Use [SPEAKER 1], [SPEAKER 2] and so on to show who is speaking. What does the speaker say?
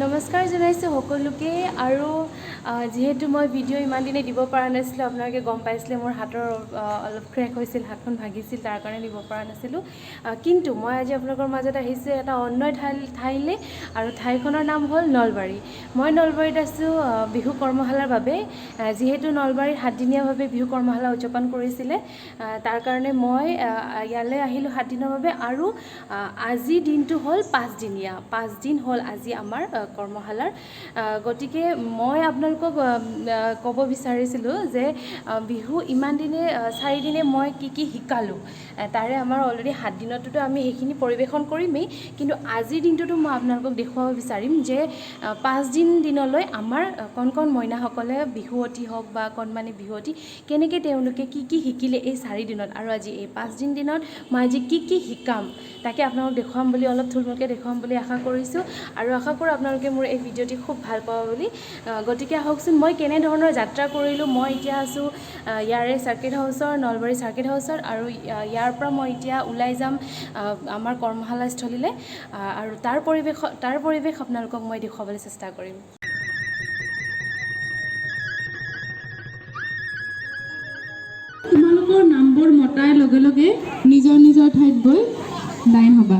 [SPEAKER 1] নমস্কাৰ জনাইছোঁ সকলোকে আৰু যিহেতু মই ভিডিঅ' ইমান দিনে দিব পৰা নাছিলোঁ আপোনালোকে গম পাইছিলে মোৰ হাতৰ অলপ ক্ৰেক হৈছিল হাতখন ভাগিছিল তাৰ কাৰণে দিব পৰা নাছিলোঁ কিন্তু মই আজি আপোনালোকৰ মাজত আহিছোঁ এটা অন্য ঠাইলৈ আৰু ঠাইখনৰ নাম হ'ল নলবাৰী মই নলবাৰীত আছোঁ বিহু কৰ্মশালাৰ বাবে যিহেতু নলবাৰীত 7 দিনীয়াভাৱে বিহু কৰ্মশালা উদযাপন কৰিছিলে তাৰ কাৰণে মই ইয়ালৈ আহিলোঁ 7 দিনৰ বাবে আৰু আজি দিনটো হ'ল 5 দিনীয়া 5 দিন হ'ল আজি আমাৰ কৰ্মশালাৰ গতিকে মই আপোনালোকক ক'ব বিচাৰিছিলোঁ যে বিহু ইমান দিনে 4 দিনে মই কি শিকালোঁ তাৰে আমাৰ অলৰেডি 7 দিনততো আমি সেইখিনি পৰিৱেশন কৰিমেই কিন্তু আজিৰ দিনটোতো মই আপোনালোকক দেখুৱাব বিচাৰিম যে 5 দিনলৈ আমাৰ কণ মইনাসকলে বিহুৱতী হওক বা কণমানি বিহুৱতী কেনেকৈ তেওঁলোকে কি শিকিলে এই 4 দিনত আৰু আজি এই 5 দিনত মই আজি কি শিকাম তাকে আপোনালোকক দেখুৱাম বুলি অলপ থুলমূলকৈ দেখুৱাম বুলি আশা কৰিছোঁ আৰু আশা কৰোঁ আপোনালোকে মোৰ এই ভিডিঅ'টি খুব ভাল পাব বুলি গতিকে আহকচোন মই কেনেধৰণৰ যাত্ৰা কৰিলোঁ মই এতিয়া আছোঁ ইয়াৰে চাৰ্কিট হাউচৰ নলবাৰী চাৰ্কিট হাউচৰ আৰু ইয়াৰ পৰা মই এতিয়া ওলাই যাম আমাৰ কৰ্মশালাস্থলীলৈ আৰু তাৰ পৰিৱেশ আপোনালোকক মই দেখুৱাবলৈ চেষ্টা কৰিম
[SPEAKER 2] তোমালোকৰ নামবোৰ মতাৰ লগে লগে নিজৰ ঠাইত গৈ লাইন হ'বা